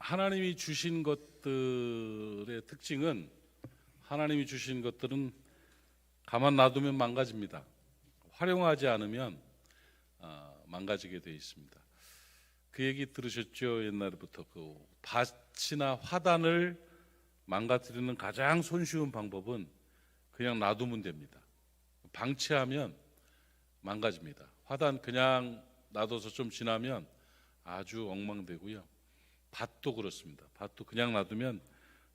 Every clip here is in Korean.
하나님이 주신 것들의 특징은 하나님이 주신 것들은 가만 놔두면 망가집니다. 활용하지 않으면 망가지게 되어 있습니다. 그 얘기 들으셨죠? 옛날부터 그 밭이나 화단을 망가뜨리는 가장 손쉬운 방법은 그냥 놔두면 됩니다. 방치하면 망가집니다. 화단 그냥 놔둬서 좀 지나면 아주 엉망되고요. 밭도 그렇습니다. 밭도 그냥 놔두면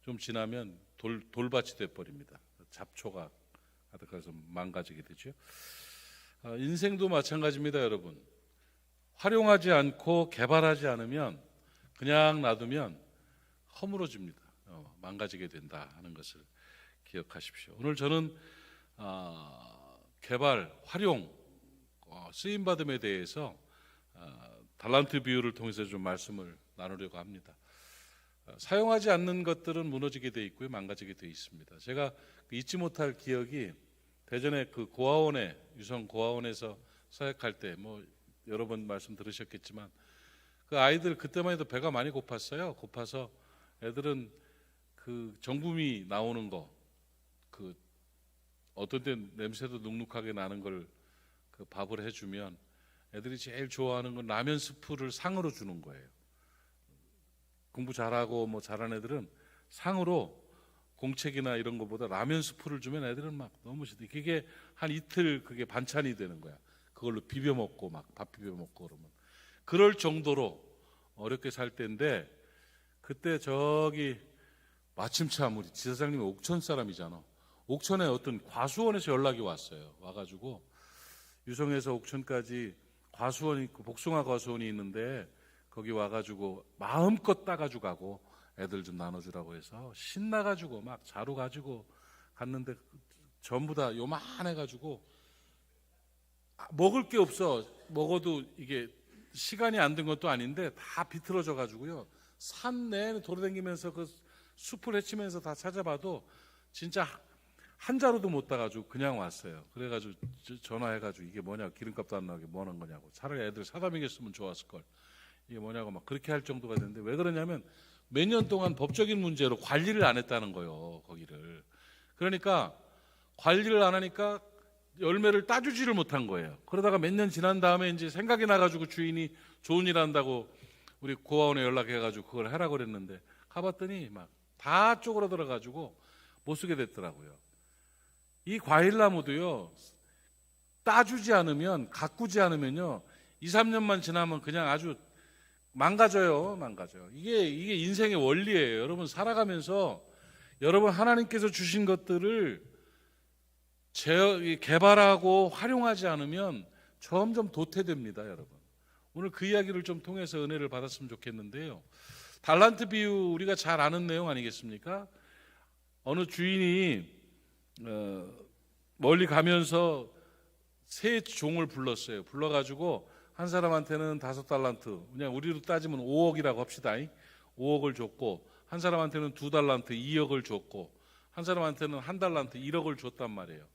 좀 지나면 돌밭이 돼버립니다. 잡초가 가득해서 망가지게 되죠. 인생도 마찬가지입니다, 여러분. 활용하지 않고 개발하지 않으면 그냥 놔두면 허물어집니다. 망가지게 된다 하는 것을 기억하십시오. 오늘 저는 개발, 활용, 쓰임받음에 대해서 달란트 비유를 통해서 좀 말씀을 나누려고 합니다. 사용하지 않는 것들은 무너지게 돼 있고요, 망가지게 돼 있습니다. 제가 잊지 못할 기억이 대전의 그 고아원에 유성 고아원에서 사역할 때 여러 번 말씀 들으셨겠지만 그 아이들 그때만 해도 배가 많이 고팠어요. 고파서 애들은 그 정부미 나오는 거, 그 어떤 때 냄새도 눅눅하게 나는 걸 그 밥을 해주면 애들이 제일 좋아하는 건 라면 스프를 상으로 주는 거예요. 공부 잘하고 잘하는 애들은 상으로 공책이나 이런 것보다 라면 스프를 주면 애들은 막 너무 싫대. 그게 한 이틀 그게 반찬이 되는 거야. 그걸로 비벼 먹고 밥 비벼 먹고 그러면 그럴 정도로 어렵게 살 때인데 그때 저기 마침참 우리 지사장님이 옥천 사람이잖아. 옥천에 어떤 과수원에서 연락이 왔어요. 와가지고 유성에서 옥천까지 과수원이 있고 복숭아 과수원이 있는데 거기 와가지고 마음껏 따가지고 가고 애들 좀 나눠주라고 해서 신나가지고 막 자루 가지고 갔는데 전부 다 요만해가지고 먹을 게 없어. 먹어도 이게 시간이 안 된 것도 아닌데 다 비틀어져 가지고요. 산 내내 돌아다니면서 그 숲을 헤치면서 다 찾아봐도 진짜 한 자루도 못 따가지고 그냥 왔어요. 그래가지고 전화해가지고 이게 뭐냐고, 기름값도 안 나오게 뭐 하는 거냐고, 차라리 애들 사다 먹였으면 좋았을 걸, 이게 뭐냐고 막 그렇게 할 정도가 됐는데 왜 그러냐면 몇 년 동안 법적인 문제로 관리를 안 했다는 거예요, 거기를. 그러니까 관리를 안 하니까 열매를 따주지를 못한 거예요. 그러다가 몇 년 지난 다음에 이제 생각이 나가지고 주인이 좋은 일 한다고 우리 고아원에 연락해가지고 그걸 하라고 그랬는데 가봤더니 막 다 쪼그라들어가지고 못 쓰게 됐더라고요. 이 과일나무도요, 따주지 않으면, 가꾸지 않으면요, 2, 3년만 지나면 그냥 아주 망가져요. 이게 인생의 원리예요. 여러분 살아가면서 여러분 하나님께서 주신 것들을 개발하고 활용하지 않으면 점점 도태됩니다, 여러분. 오늘 그 이야기를 좀 통해서 은혜를 받았으면 좋겠는데요. 달란트 비유 우리가 잘 아는 내용 아니겠습니까? 어느 주인이 멀리 가면서 세 종을 불렀어요. 불러가지고 한 사람한테는 5달란트, 그냥 우리로 따지면 5억이라고 합시다. 5억을 줬고, 한 사람한테는 2달란트, 2억을 줬고, 한 사람한테는 1달란트, 1억을 줬단 말이에요.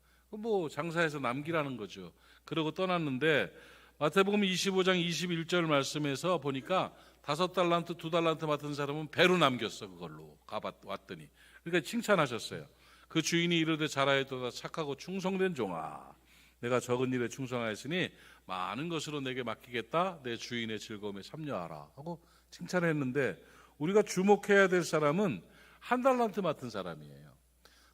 장사해서 남기라는 거죠. 그러고 떠났는데 마태복음 25장 21절 말씀에서 보니까 5달란트, 2달란트 맡은 사람은 배로 남겼어. 그걸로 왔더니. 그러니까 칭찬하셨어요. 그 주인이 이르되 잘하였도다 착하고 충성된 종아, 내가 적은 일에 충성하였으니 많은 것으로 내게 맡기겠다. 내 주인의 즐거움에 참여하라 하고 칭찬했는데 우리가 주목해야 될 사람은 1달란트 맡은 사람이에요.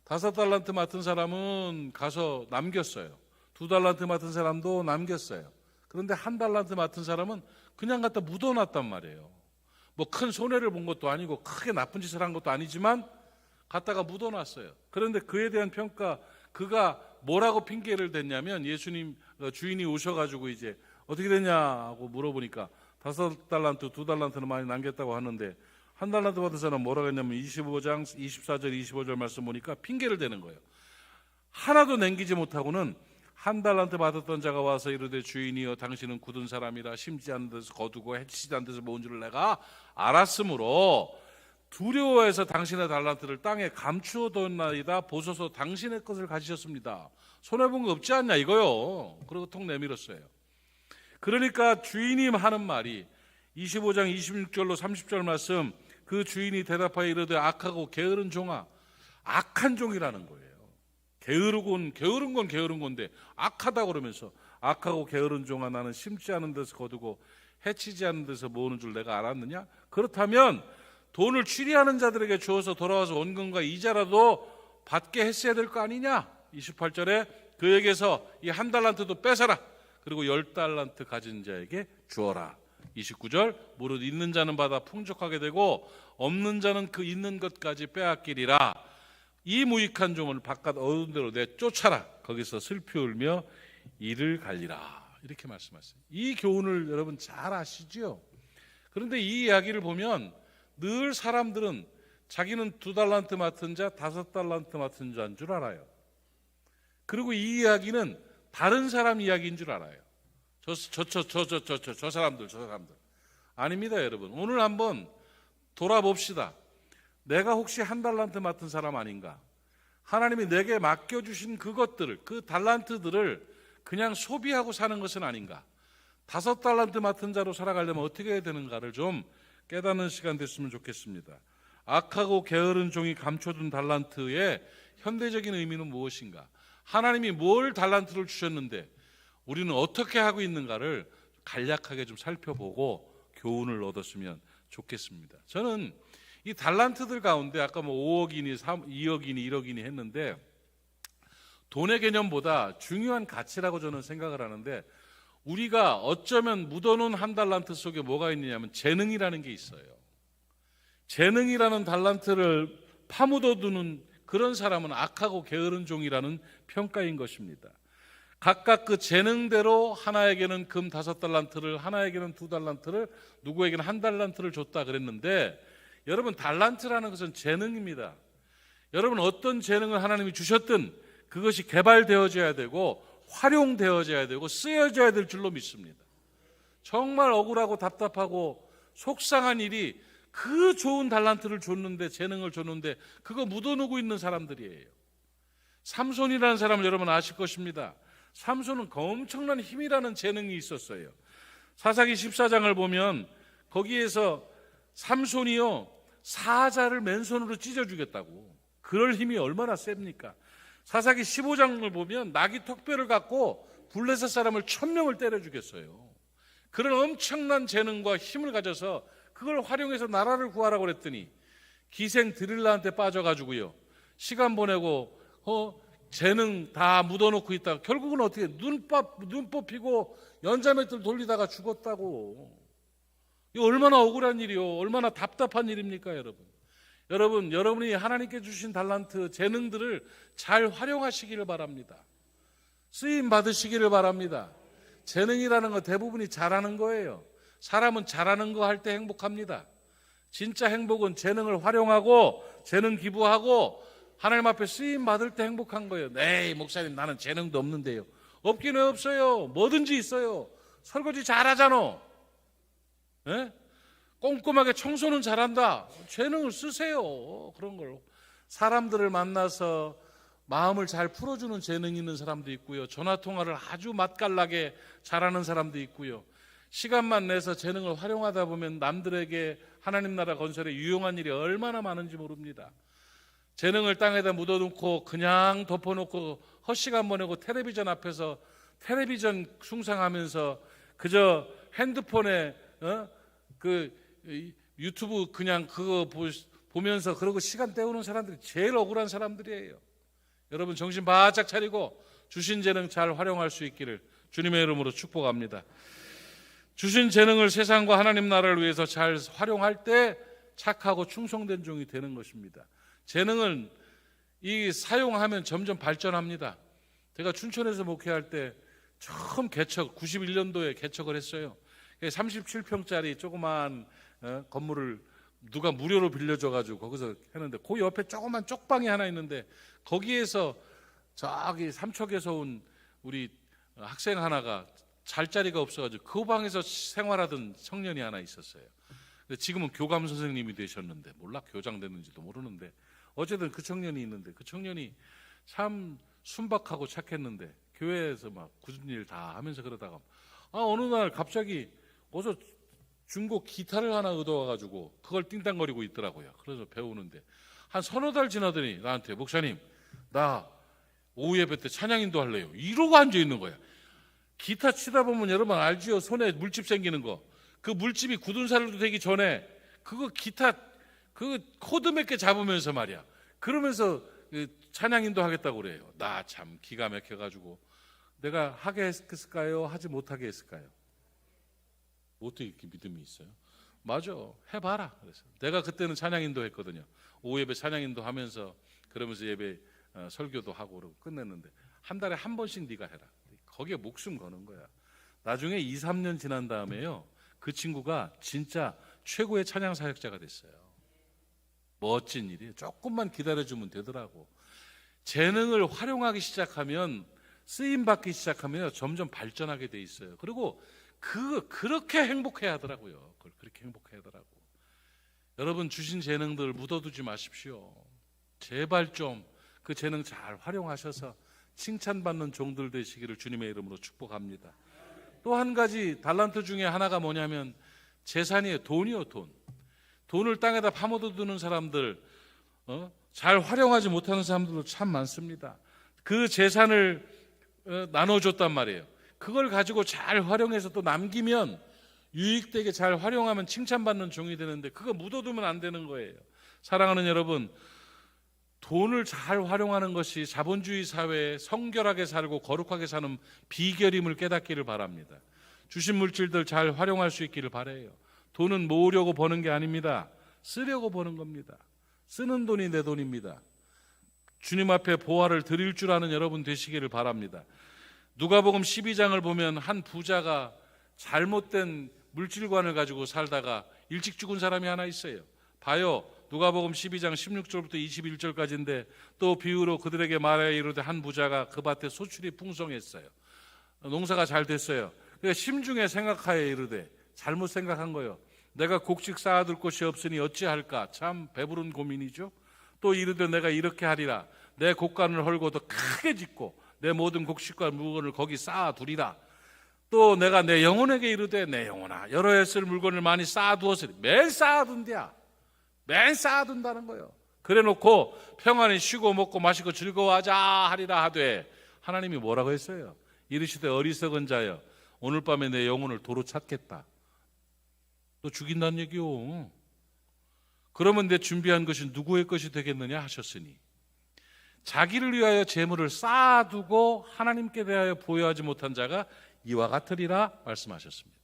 5달란트 맡은 사람은 가서 남겼어요. 2달란트 맡은 사람도 남겼어요. 그런데 1달란트 맡은 사람은 그냥 갖다 묻어놨단 말이에요. 큰 손해를 본 것도 아니고 크게 나쁜 짓을 한 것도 아니지만 갖다가 묻어놨어요. 그런데 그에 대한 평가, 그가 뭐라고 핑계를 댔냐면 예수님 주인이 오셔가지고 이제 어떻게 됐냐고 물어보니까 5달란트, 2달란트는 많이 남겼다고 하는데 1달란트 받은 사람 뭐라고 했냐면 25장 24절 25절 말씀 보니까 핑계를 대는 거예요. 하나도 남기지 못하고는 1달란트 받았던 자가 와서 이르되 주인이여 당신은 굳은 사람이라 심지 않은 데서 거두고 해치지 않은 데서 모은 줄을 내가 알았으므로 두려워해서 당신의 달란트를 땅에 감추어뒀나이다. 보소서 당신의 것을 가지셨습니다. 손해본 거 없지 않냐 이거요. 그리고 통 내밀었어요. 그러니까 주인이 하는 말이 25장 26절로 30절 말씀, 그 주인이 대답하여 이르되 악하고 게으른 종아. 악한 종이라는 거예요. 게으른 건 게으른 건데 악하다 그러면서, 악하고 게으른 종아, 나는 심지 않은 데서 거두고 해치지 않은 데서 모으는 줄 내가 알았느냐? 그렇다면 돈을 취리하는 자들에게 주어서 돌아와서 원금과 이자라도 받게 했어야 될 거 아니냐? 28절에 그에게서 이 한 달란트도 뺏어라. 그리고 10달란트 가진 자에게 주어라. 29절 무릇 있는 자는 받아 풍족하게 되고 없는 자는 그 있는 것까지 빼앗기리라. 이 무익한 종을 바깥 어두운 데로 내쫓아라. 거기서 슬피 울며 이를 갈리라. 이렇게 말씀하셨어요. 이 교훈을 여러분 잘 아시죠? 그런데 이 이야기를 보면 늘 사람들은 자기는 2달란트 맡은 자, 5달란트 맡은 자인 줄 알아요. 그리고 이 이야기는 다른 사람 이야기인 줄 알아요. 저 사람들. 아닙니다, 여러분. 오늘 한번 돌아봅시다. 내가 혹시 1달란트 맡은 사람 아닌가? 하나님이 내게 맡겨주신 그것들을, 그 달란트들을 그냥 소비하고 사는 것은 아닌가? 5달란트 맡은 자로 살아가려면 어떻게 해야 되는가를 좀 깨닫는 시간 됐으면 좋겠습니다. 악하고 게으른 종이 감춰둔 달란트의 현대적인 의미는 무엇인가? 하나님이 뭘 달란트를 주셨는데 우리는 어떻게 하고 있는가를 간략하게 좀 살펴보고 교훈을 얻었으면 좋겠습니다. 저는 이 달란트들 가운데 아까 5억이니 2억이니 1억이니 했는데 돈의 개념보다 중요한 가치라고 저는 생각을 하는데, 우리가 어쩌면 묻어놓은 1달란트 속에 뭐가 있느냐면 재능이라는 게 있어요. 재능이라는 달란트를 파묻어두는 그런 사람은 악하고 게으른 종이라는 평가인 것입니다. 각각 그 재능대로 하나에게는 금 5달란트를, 하나에게는 2달란트를, 누구에게는 1달란트를 줬다 그랬는데, 여러분 달란트라는 것은 재능입니다. 여러분 어떤 재능을 하나님이 주셨든 그것이 개발되어져야 되고 활용되어져야 되고 쓰여져야 될 줄로 믿습니다. 정말 억울하고 답답하고 속상한 일이 그 좋은 달란트를 줬는데, 재능을 줬는데 그거 묻어놓고 있는 사람들이에요. 삼손이라는 사람을 여러분 아실 것입니다. 삼손은 엄청난 힘이라는 재능이 있었어요. 사사기 14장을 보면 거기에서 삼손이요 사자를 맨손으로 찢어주겠다고, 그럴 힘이 얼마나 셉니까? 사사기 15장을 보면 나귀 턱뼈를 갖고 블레셋 사람을 1000명을 때려 죽였어요. 그런 엄청난 재능과 힘을 가져서 그걸 활용해서 나라를 구하라고 그랬더니 기생 드릴라한테 빠져가지고요 시간 보내고 재능 다 묻어놓고 있다가 결국은 어떻게 눈 뽑히고 연자맷들 돌리다가 죽었다고. 이거 얼마나 억울한 일이요, 얼마나 답답한 일입니까, 여러분? 여러분이 하나님께 주신 달란트, 재능들을 잘 활용하시기를 바랍니다. 쓰임 받으시기를 바랍니다. 재능이라는 거 대부분이 잘하는 거예요. 사람은 잘하는 거 할 때 행복합니다. 진짜 행복은 재능을 활용하고 재능 기부하고 하나님 앞에 쓰임 받을 때 행복한 거예요. 네, 목사님 나는 재능도 없는데요. 없긴 왜 없어요? 뭐든지 있어요. 설거지 잘하잖아. 네? 꼼꼼하게 청소는 잘한다. 재능을 쓰세요. 그런 걸. 사람들을 만나서 마음을 잘 풀어주는 재능이 있는 사람도 있고요. 전화통화를 아주 맛깔나게 잘하는 사람도 있고요. 시간만 내서 재능을 활용하다 보면 남들에게 하나님 나라 건설에 유용한 일이 얼마나 많은지 모릅니다. 재능을 땅에다 묻어놓고 그냥 덮어놓고 헛시간 보내고 텔레비전 앞에서 텔레비전 숭상하면서 그저 핸드폰에 그 유튜브 그냥 그거 보면서 그러고 시간 때우는 사람들이 제일 억울한 사람들이에요. 여러분 정신 바짝 차리고 주신 재능 잘 활용할 수 있기를 주님의 이름으로 축복합니다. 주신 재능을 세상과 하나님 나라를 위해서 잘 활용할 때 착하고 충성된 종이 되는 것입니다. 재능을 사용하면 점점 발전합니다. 제가 춘천에서 목회할 때 처음 91년도에 개척을 했어요. 37평짜리 조그만 건물을 누가 무료로 빌려줘가지고 거기서 했는데, 그 옆에 조그만 쪽방이 하나 있는데 거기에서 저기 삼척에서 온 우리 학생 하나가 잘 자리가 없어가지고 그 방에서 생활하던 청년이 하나 있었어요. 지금은 교감 선생님이 되셨는데, 몰라 교장 됐는지도 모르는데, 어쨌든 그 청년이 있는데 그 청년이 참 순박하고 착했는데 교회에서 막 굳은 일 다 하면서 그러다가 어느 날 갑자기 어서 중고 기타를 하나 얻어와가지고 그걸 띵땅거리고 있더라고요. 그래서 배우는데 한 서너 달 지나더니 나한테 목사님 나 오후 예배 때 찬양인도 할래요. 이러고 앉아있는 거야. 기타 치다 보면 여러분 알지요? 손에 물집 생기는 거. 그 물집이 굳은 살도 되기 전에 그거 기타 그 코드 몇 개 잡으면서 말이야. 그러면서 찬양인도 하겠다고 그래요. 나 참 기가 막혀가지고 내가 하게 했을까요? 하지 못하게 했을까요? 어떻게 이렇게 믿음이 있어요? 맞아, 해봐라. 그래서 내가 그때는 찬양인도 했거든요. 오후 예배 찬양인도 하면서 그러면서 예배 설교도 하고 그러고 끝냈는데 한 달에 한 번씩 네가 해라. 거기에 목숨 거는 거야. 나중에 2, 3년 지난 다음에요. 그 친구가 진짜 최고의 찬양 사역자가 됐어요. 멋진 일이에요. 조금만 기다려주면 되더라고. 재능을 활용하기 시작하면 쓰임 받기 시작하면 점점 발전하게 돼 있어요. 그리고 그렇게 행복해 하더라고요. 그걸 그렇게 행복해 하더라고. 여러분 주신 재능들 묻어두지 마십시오. 제발 좀 그 재능 잘 활용하셔서 칭찬받는 종들 되시기를 주님의 이름으로 축복합니다. 또 한 가지 달란트 중에 하나가 뭐냐면 재산이에요. 돈이요. 돈을 땅에다 파묻어두는 사람들, 잘 활용하지 못하는 사람들도 참 많습니다. 그 재산을 나눠줬단 말이에요. 그걸 가지고 잘 활용해서 또 남기면 유익되게 잘 활용하면 칭찬받는 종이 되는데 그거 묻어두면 안 되는 거예요. 사랑하는 여러분, 돈을 잘 활용하는 것이 자본주의 사회에 성결하게 살고 거룩하게 사는 비결임을 깨닫기를 바랍니다. 주신 물질들 잘 활용할 수 있기를 바라요. 돈은 모으려고 버는 게 아닙니다. 쓰려고 버는 겁니다. 쓰는 돈이 내 돈입니다. 주님 앞에 보화를 드릴 줄 아는 여러분 되시기를 바랍니다. 누가복음 12장을 보면 한 부자가 잘못된 물질관을 가지고 살다가 일찍 죽은 사람이 하나 있어요. 봐요. 누가복음 12장 16절부터 21절까지인데 또 비유로 그들에게 말하여 이르되 한 부자가 그 밭에 소출이 풍성했어요. 농사가 잘 됐어요. 그러니까 심중에 생각하여 이르되 잘못 생각한 거예요. 내가 곡식 쌓아둘 곳이 없으니 어찌할까? 참 배부른 고민이죠. 또 이르되 내가 이렇게 하리라. 내 곡간을 헐고 더 크게 짓고 내 모든 곡식과 물건을 거기 쌓아두리라. 또 내가 내 영혼에게 이르되 내 영혼아 여러 해 쓸 물건을 많이 쌓아두었으니 매일 쌓아둔대야. 매일 쌓아둔다는 거예요. 그래놓고 평안히 쉬고 먹고 마시고 즐거워하자 하리라 하되 하나님이 뭐라고 했어요? 이르시되 어리석은 자여 오늘 밤에 내 영혼을 도로 찾겠다. 너 죽인다는 얘기요. 그러면 내 준비한 것이 누구의 것이 되겠느냐 하셨으니 자기를 위하여 재물을 쌓아두고 하나님께 대하여 보유하지 못한 자가 이와 같으리라 말씀하셨습니다.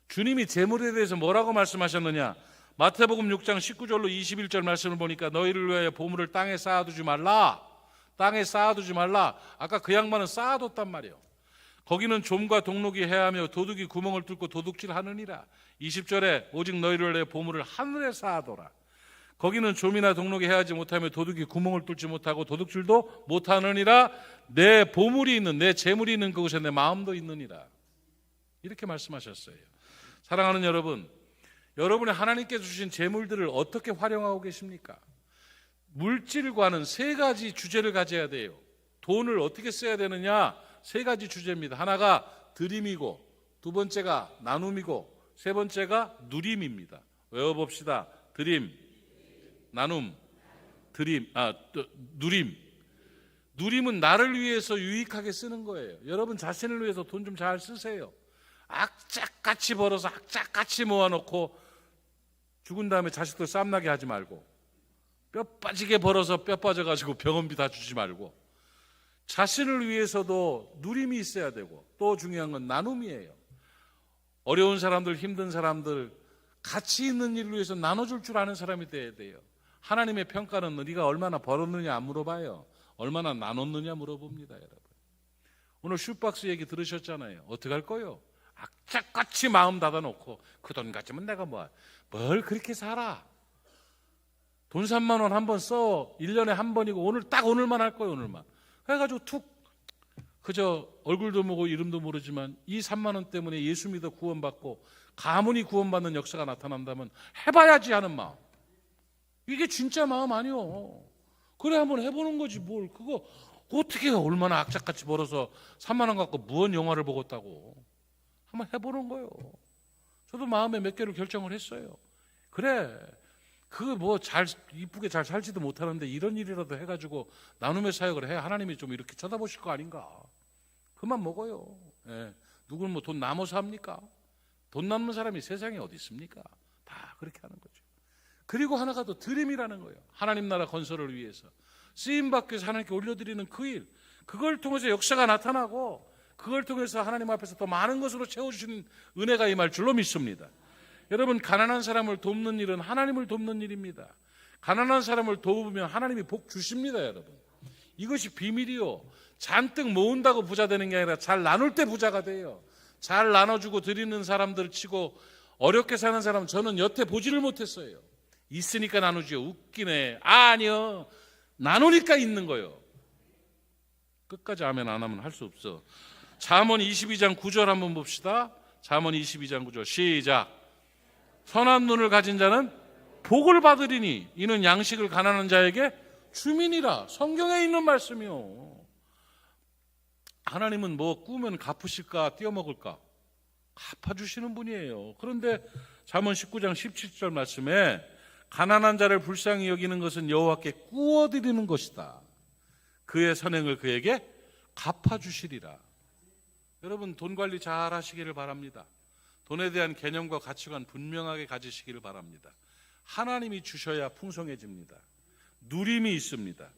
주님이 재물에 대해서 뭐라고 말씀하셨느냐? 마태복음 6장 19절로 21절 말씀을 보니까 너희를 위하여 보물을 땅에 쌓아두지 말라. 땅에 쌓아두지 말라. 아까 그 양반은 쌓아뒀단 말이에요. 거기는 좀과 동록이 해하며 도둑이 구멍을 뚫고 도둑질하느니라. 20절에 오직 너희를 위하여 보물을 하늘에 쌓아둬라. 거기는 좀이나 동록이 해하지 못하며 도둑이 구멍을 뚫지 못하고 도둑질도 못하느니라. 내 보물이 있는 내 재물이 있는 그곳에 내 마음도 있느니라. 이렇게 말씀하셨어요. 사랑하는 여러분, 여러분이 하나님께 주신 재물들을 어떻게 활용하고 계십니까? 물질과는 세 가지 주제를 가져야 돼요. 돈을 어떻게 써야 되느냐? 세 가지 주제입니다. 하나가 드림이고, 두 번째가 나눔이고, 세 번째가 누림입니다. 외워봅시다. 드림, 나눔, 누림. 누림은 나를 위해서 유익하게 쓰는 거예요. 여러분 자신을 위해서 돈 좀 잘 쓰세요. 악착같이 벌어서 악착같이 모아놓고 죽은 다음에 자식들 쌈나게 하지 말고, 뼈 빠지게 벌어서 뼈 빠져가지고 병원비 다 주지 말고, 자신을 위해서도 누림이 있어야 되고, 또 중요한 건 나눔이에요. 어려운 사람들, 힘든 사람들, 가치 있는 일을 위해서 나눠줄 줄 아는 사람이 돼야 돼요. 하나님의 평가는 네가 얼마나 벌었느냐 안 물어봐요. 얼마나 나눴느냐 물어봅니다. 여러분, 오늘 슈박스 얘기 들으셨잖아요. 어떻게 할 거요? 악착같이 마음 닫아놓고 그 돈 가지면 내가 뭘 그렇게 살아. 돈 3만 원 한 번 써. 1년에 한 번이고 오늘만 할 거예요. 오늘만 해가지고 툭 그저 얼굴도 모르고 이름도 모르지만 이 3만 원 때문에 예수 믿어 구원받고 가문이 구원받는 역사가 나타난다면 해봐야지 하는 마음, 이게 진짜 마음 아니요. 그래 한번 해보는 거지 뭘. 그거 어떻게 얼마나 악착같이 벌어서 3만 원 갖고 무언 영화를 보겠다고. 한번 해보는 거예요. 저도 마음에 몇 개를 결정을 했어요. 그래, 그 뭐 잘 이쁘게 잘 살지도 못하는데 이런 일이라도 해가지고 나눔의 사역을 해 하나님이 좀 이렇게 쳐다보실 거 아닌가. 그만 먹어요. 예. 누구는 뭐 돈 남아서 합니까? 돈 남는 사람이 세상에 어디 있습니까? 다 그렇게 하는 거죠. 그리고 하나가 더 드림이라는 거예요. 하나님 나라 건설을 위해서 쓰임받기 위해서 하나님께 올려드리는 그 일, 그걸 통해서 역사가 나타나고 그걸 통해서 하나님 앞에서 더 많은 것으로 채워주시는 은혜가 임할 줄로 믿습니다. 여러분, 가난한 사람을 돕는 일은 하나님을 돕는 일입니다. 가난한 사람을 도우면 하나님이 복 주십니다. 여러분, 이것이 비밀이요. 잔뜩 모은다고 부자 되는 게 아니라 잘 나눌 때 부자가 돼요. 잘 나눠주고 드리는 사람들 치고 어렵게 사는 사람은 저는 여태 보지를 못했어요. 있으니까 나누죠. 웃기네. 아니요, 나누니까 있는 거예요. 끝까지 아멘 안 하면 할 수 없어. 잠언 22장 9절 한번 봅시다. 잠언 22장 9절 시작. 선한 눈을 가진 자는 복을 받으리니 이는 양식을 가난한 자에게 주민이라. 성경에 있는 말씀이요. 하나님은 뭐 꾸면 갚으실까 띄어먹을까? 갚아주시는 분이에요. 그런데 잠언 19장 17절 말씀에 가난한 자를 불쌍히 여기는 것은 여호와께 꾸어드리는 것이다. 그의 선행을 그에게 갚아주시리라. 여러분, 돈 관리 잘 하시기를 바랍니다. 돈에 대한 개념과 가치관 분명하게 가지시기를 바랍니다. 하나님이 주셔야 풍성해집니다. 누림이 있습니다.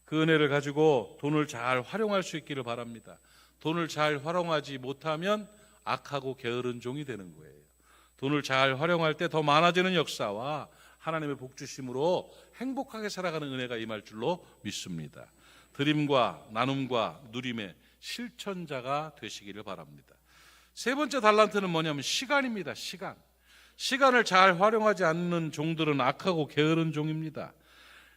그 은혜를 가지고 돈을 잘 활용할 수 있기를 바랍니다. 돈을 잘 활용하지 못하면 악하고 게으른 종이 되는 거예요. 돈을 잘 활용할 때 더 많아지는 역사와 하나님의 복주심으로 행복하게 살아가는 은혜가 임할 줄로 믿습니다. 드림과 나눔과 누림의 실천자가 되시기를 바랍니다. 세 번째 달란트는 뭐냐면 시간입니다. 시간을 잘 활용하지 않는 종들은 악하고 게으른 종입니다.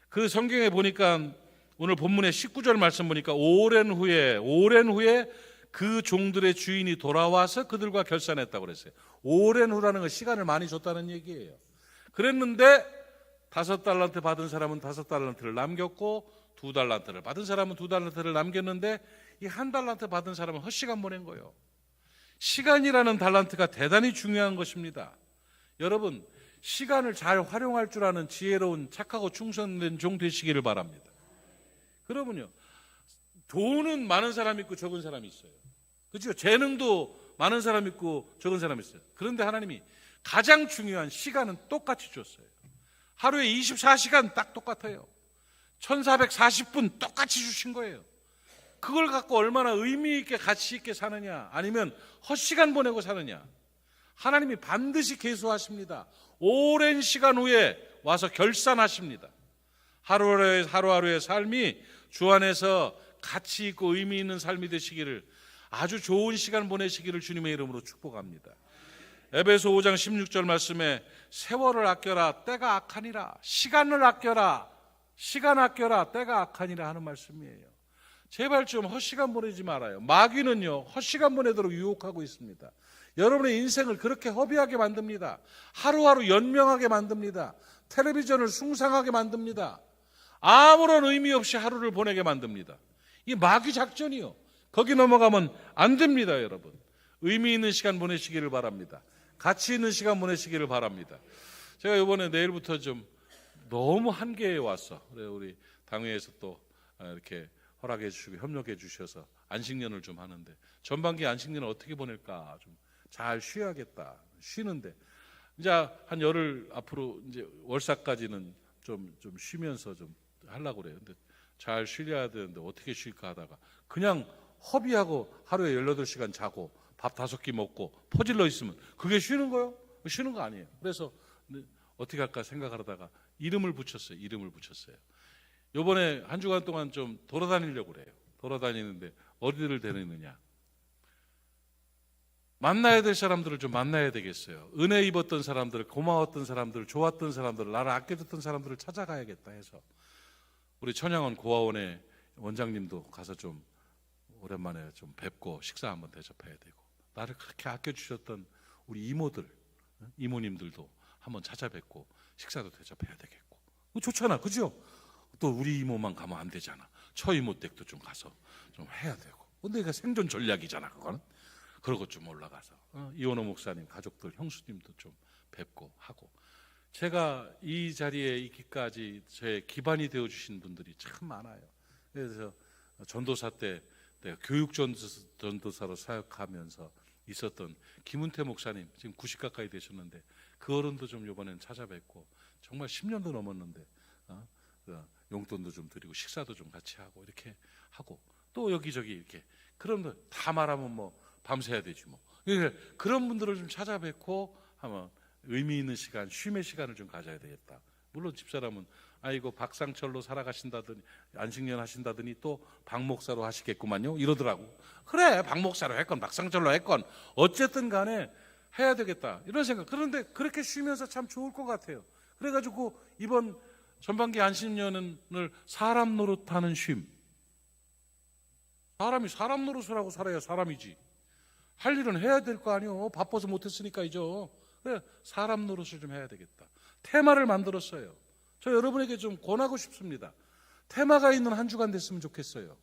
그 성경에 보니까 오늘 본문의 19절 말씀 보니까 오랜 후에 그 종들의 주인이 돌아와서 그들과 결산했다고 그랬어요. 오랜 후라는 건 시간을 많이 줬다는 얘기예요. 그랬는데 5달란트 받은 사람은 5달란트를 남겼고 2달란트를 받은 사람은 2달란트를 남겼는데 이 1달란트 받은 사람은 헛시간 보낸 거예요. 시간이라는 달란트가 대단히 중요한 것입니다. 여러분, 시간을 잘 활용할 줄 아는 지혜로운 착하고 충성된 종 되시기를 바랍니다. 그러면요, 돈은 많은 사람 있고 적은 사람이 있어요. 그렇죠? 재능도 많은 사람 있고 적은 사람이 있어요. 그런데 하나님이 가장 중요한 시간은 똑같이 줬어요. 하루에 24시간 딱 똑같아요. 1440분 똑같이 주신 거예요. 그걸 갖고 얼마나 의미 있게 가치 있게 사느냐, 아니면 헛시간 보내고 사느냐, 하나님이 반드시 계수하십니다. 오랜 시간 후에 와서 결산하십니다. 하루하루의 삶이 주 안에서 가치 있고 의미 있는 삶이 되시기를, 아주 좋은 시간 보내시기를 주님의 이름으로 축복합니다. 에베소 5장 16절 말씀에 세월을 아껴라 때가 악하니라, 시간을 아껴라 시간 아껴라 때가 악하니라 하는 말씀이에요. 제발 좀 헛시간 보내지 말아요. 마귀는요, 헛시간 보내도록 유혹하고 있습니다. 여러분의 인생을 그렇게 허비하게 만듭니다. 하루하루 연명하게 만듭니다. 텔레비전을 숭상하게 만듭니다. 아무런 의미 없이 하루를 보내게 만듭니다. 이 마귀 작전이요. 거기 넘어가면 안 됩니다. 여러분, 의미 있는 시간 보내시기를 바랍니다. 가치 있는 시간 보내시기를 바랍니다. 제가 이번에 내일부터 좀 너무 한계에 왔어. 그래, 우리 당회에서 또 이렇게 허락해 주시고 협력해 주셔서 안식년을 좀 하는데, 전반기 안식년을 어떻게 보낼까, 좀 잘 쉬어야겠다. 쉬는데 이제 한 열흘 앞으로 이제 월사까지는 좀 쉬면서 좀 하려고 그래요. 근데 잘 쉬려야 되는데 어떻게 쉴까 하다가 그냥 허비하고 하루에 18시간 자고 밥 5끼 먹고 퍼질러 있으면 그게 쉬는 거요? 쉬는 거 아니에요. 그래서 어떻게 할까 생각하다가 이름을 붙였어요. 이번에 한 주간 동안 좀 돌아다니려고 그래요. 돌아다니는데 어디를 데리느냐? 만나야 될 사람들을 좀 만나야 되겠어요. 은혜 입었던 사람들, 고마웠던 사람들, 좋았던 사람들, 나를 아껴줬던 사람들을 찾아가야겠다 해서 우리 천양원 고아원의 원장님도 가서 좀 오랜만에 좀 뵙고 식사 한번 대접해야 되고, 나를 그렇게 아껴주셨던 우리 이모들, 이모님들도 한번 찾아뵙고 식사도 대접해야 되겠고. 좋잖아, 그죠? 또 우리 이모만 가면 안 되잖아. 처이모 댁도 좀 가서 좀 해야 되고. 근데 이게 생존 전략이잖아, 그거는. 그러고 좀 올라가서 이원호 목사님 가족들 형수님도 좀 뵙고 하고, 제가 이 자리에 있기까지 저의 기반이 되어주신 분들이 참 많아요. 그래서 전도사 때 내가 교육전도사로 사역하면서 있었던 김은태 목사님, 지금 90 가까이 되셨는데 그 어른도 좀 이번엔 찾아뵙고, 정말 10년도 넘었는데 용돈도 좀 드리고 식사도 좀 같이 하고 이렇게 하고, 또 여기저기 이렇게, 그럼 다 말하면 뭐 밤새야 되지 뭐. 그런 분들을 좀 찾아뵙고 하면 의미 있는 시간, 쉼의 시간을 좀 가져야 되겠다. 물론 집사람은 아이고 박상철로 살아가신다더니, 안식년 하신다더니 또 박목사로 하시겠구만요 이러더라고. 그래, 박목사로 했건 박상철로 했건 어쨌든 간에 해야 되겠다 이런 생각. 그런데 그렇게 쉬면서 참 좋을 것 같아요. 그래가지고 이번 전반기 안식년을 사람 노릇하는 쉼. 사람이 사람 노릇을 하고 살아야 사람이지. 할 일은 해야 될 거 아니요. 바빠서 못했으니까이죠. 그래, 사람 노릇을 좀 해야 되겠다. 테마를 만들었어요. 저 여러분에게 좀 권하고 싶습니다. 테마가 있는 한 주간 됐으면 좋겠어요.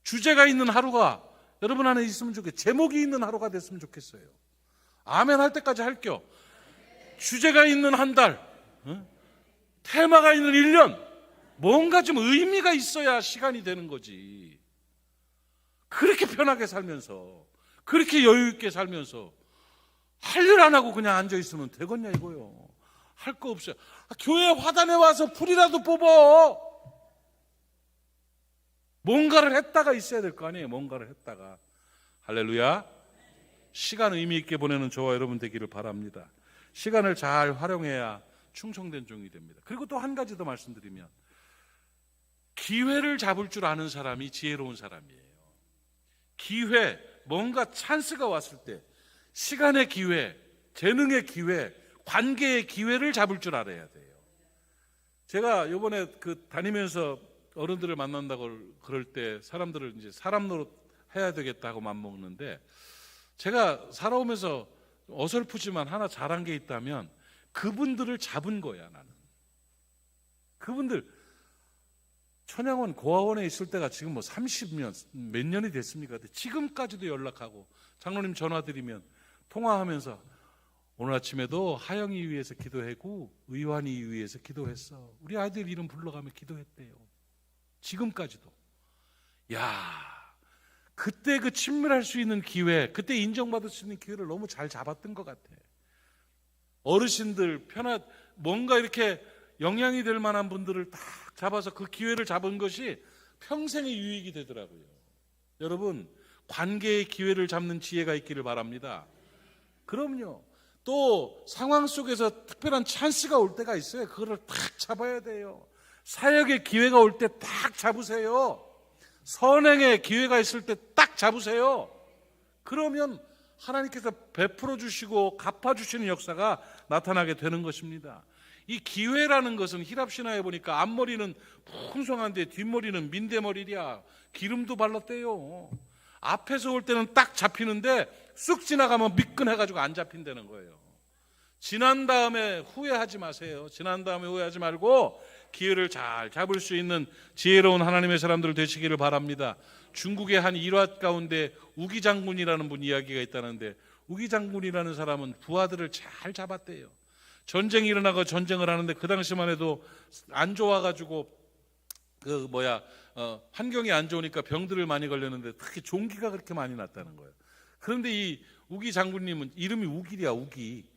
주제가 있는 하루가 여러분 안에 있으면 좋겠어요. 제목이 있는 하루가 됐으면 좋겠어요. 아멘 할 때까지 할게요. 주제가 있는 한 달, 테마가 있는 1년, 뭔가 좀 의미가 있어야 시간이 되는 거지. 그렇게 편하게 살면서, 그렇게 여유 있게 살면서 할 일 안 하고 그냥 앉아 있으면 되겠냐 이거요. 할 거 없어요. 교회 화단에 와서 풀이라도 뽑어. 뭔가를 했다가 있어야 될 거 아니에요. 뭔가를 했다가. 할렐루야. 시간 의미 있게 보내는 저와 여러분 되기를 바랍니다. 시간을 잘 활용해야 충성된 종이 됩니다. 그리고 또 한 가지 더 말씀드리면, 기회를 잡을 줄 아는 사람이 지혜로운 사람이에요. 기회, 뭔가 찬스가 왔을 때 시간의 기회, 재능의 기회, 관계의 기회를 잡을 줄 알아야 돼요. 제가 이번에 다니면서 어른들을 만난다고 그럴 때 사람들을 이제 사람 노릇 해야 되겠다고 맘먹는데, 제가 살아오면서 어설프지만 하나 잘한 게 있다면 그분들을 잡은 거야. 나는 그분들, 천양원 고아원에 있을 때가 지금 뭐 30년 몇 년이 됐습니까? 지금까지도 연락하고, 장로님 전화드리면 통화하면서 오늘 아침에도 하영이 위해서 기도했고 의환이 위해서 기도했어. 우리 아이들 이름 불러가며 기도했대요. 지금까지도. 야, 그때 그 친밀할 수 있는 기회, 그때 인정받을 수 있는 기회를 너무 잘 잡았던 것 같아. 어르신들 뭔가 이렇게 영향이 될 만한 분들을 딱 잡아서 그 기회를 잡은 것이 평생의 유익이 되더라고요. 여러분, 관계의 기회를 잡는 지혜가 있기를 바랍니다. 그럼요. 또 상황 속에서 특별한 찬스가 올 때가 있어요. 그거를 딱 잡아야 돼요. 사역의 기회가 올 때 딱 잡으세요. 선행의 기회가 있을 때 딱 잡으세요. 그러면 하나님께서 베풀어 주시고 갚아 주시는 역사가 나타나게 되는 것입니다. 이 기회라는 것은 히랍 신화에 보니까 앞머리는 풍성한데 뒷머리는 민대머리야. 기름도 발랐대요. 앞에서 올 때는 딱 잡히는데 쑥 지나가면 미끈해가지고 안 잡힌다는 거예요. 지난 다음에 후회하지 마세요. 지난 다음에 후회하지 말고 기회를 잘 잡을 수 있는 지혜로운 하나님의 사람들 되시기를 바랍니다. 중국의 한 일화 가운데 우기 장군이라는 분 이야기가 있다는데, 우기 장군이라는 사람은 부하들을 잘 잡았대요. 전쟁이 일어나고 전쟁을 하는데 그 당시만 해도 안 좋아가지고 환경이 안 좋으니까 병들을 많이 걸렸는데 특히 종기가 그렇게 많이 났다는 거예요. 그런데 이 우기 장군님은, 이름이 우기야, 우기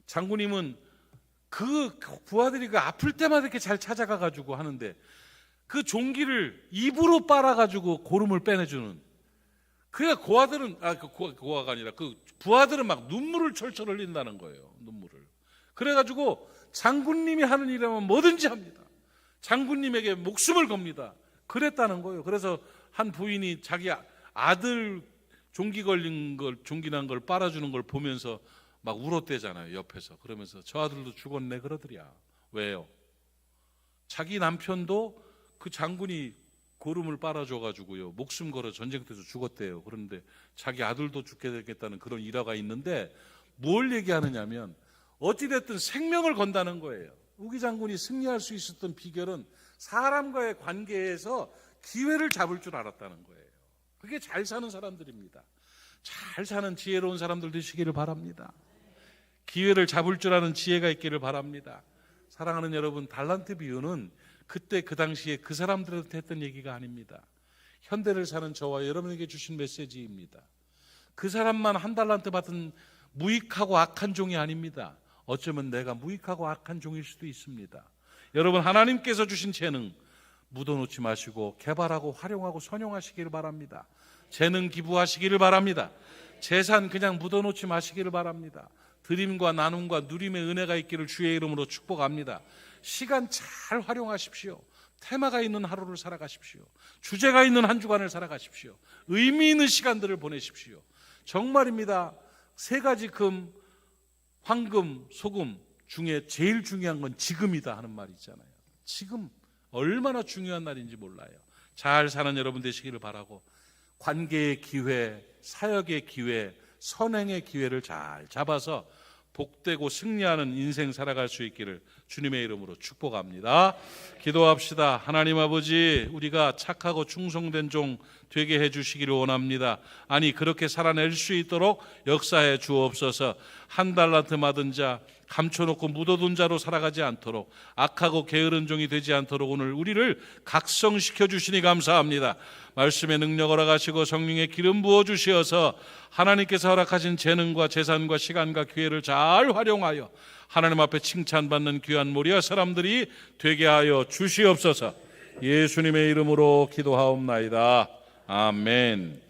장군님은 그 부하들이 아플 때마다 이렇게 잘 찾아가가지고 하는데 그 종기를 입으로 빨아가지고 고름을 빼내주는. 그래야 고아가 아니라 그 부하들은 막 눈물을 철철 흘린다는 거예요. 눈물을. 그래가지고 장군님이 하는 일이라면 뭐든지 합니다. 장군님에게 목숨을 겁니다. 그랬다는 거예요. 그래서 한 부인이 자기 아들 종기 난 걸 빨아주는 걸 보면서 막 울었대잖아요. 옆에서. 그러면서 저 아들도 죽었네 그러더랴. 왜요? 자기 남편도 그 장군이 고름을 빨아줘가지고요, 목숨 걸어 전쟁터에서 죽었대요. 그런데 자기 아들도 죽게 되겠다는 그런 일화가 있는데, 뭘 얘기하느냐면 어찌됐든 생명을 건다는 거예요. 우기 장군이 승리할 수 있었던 비결은 사람과의 관계에서 기회를 잡을 줄 알았다는 거예요. 그게 잘 사는 사람들입니다. 잘 사는 지혜로운 사람들 되시기를 바랍니다. 기회를 잡을 줄 아는 지혜가 있기를 바랍니다. 사랑하는 여러분, 달란트 비유는 그때 그 당시에 그 사람들한테 했던 얘기가 아닙니다. 현대를 사는 저와 여러분에게 주신 메시지입니다. 그 사람만 한 달란트 받은 무익하고 악한 종이 아닙니다. 어쩌면 내가 무익하고 악한 종일 수도 있습니다. 여러분, 하나님께서 주신 재능 묻어놓지 마시고 개발하고 활용하고 선용하시기를 바랍니다. 재능 기부하시기를 바랍니다. 재산 그냥 묻어놓지 마시기를 바랍니다. 드림과 나눔과 누림의 은혜가 있기를 주의 이름으로 축복합니다. 시간 잘 활용하십시오. 테마가 있는 하루를 살아가십시오. 주제가 있는 한 주간을 살아가십시오. 의미 있는 시간들을 보내십시오. 정말입니다. 세 가지 금, 황금, 소금 중에 제일 중요한 건 지금이다 하는 말이 있잖아요. 지금 얼마나 중요한 날인지 몰라요. 잘 사는 여러분 되시기를 바라고, 관계의 기회, 사역의 기회, 선행의 기회를 잘 잡아서 복되고 승리하는 인생 살아갈 수 있기를 주님의 이름으로 축복합니다. 기도합시다. 하나님 아버지, 우리가 착하고 충성된 종 되게 해주시기를 원합니다. 아니, 그렇게 살아낼 수 있도록 역사해 주옵소서. 한 달란트 받은 자, 감춰놓고 묻어둔 자로 살아가지 않도록, 악하고 게으른 종이 되지 않도록 오늘 우리를 각성시켜 주시니 감사합니다. 말씀의 능력 허락하시고 성령의 기름 부어 주시어서 하나님께서 허락하신 재능과 재산과 시간과 기회를 잘 활용하여 하나님 앞에 칭찬받는 귀한 모리아 사람들이 되게 하여 주시옵소서. 예수님의 이름으로 기도하옵나이다. 아멘.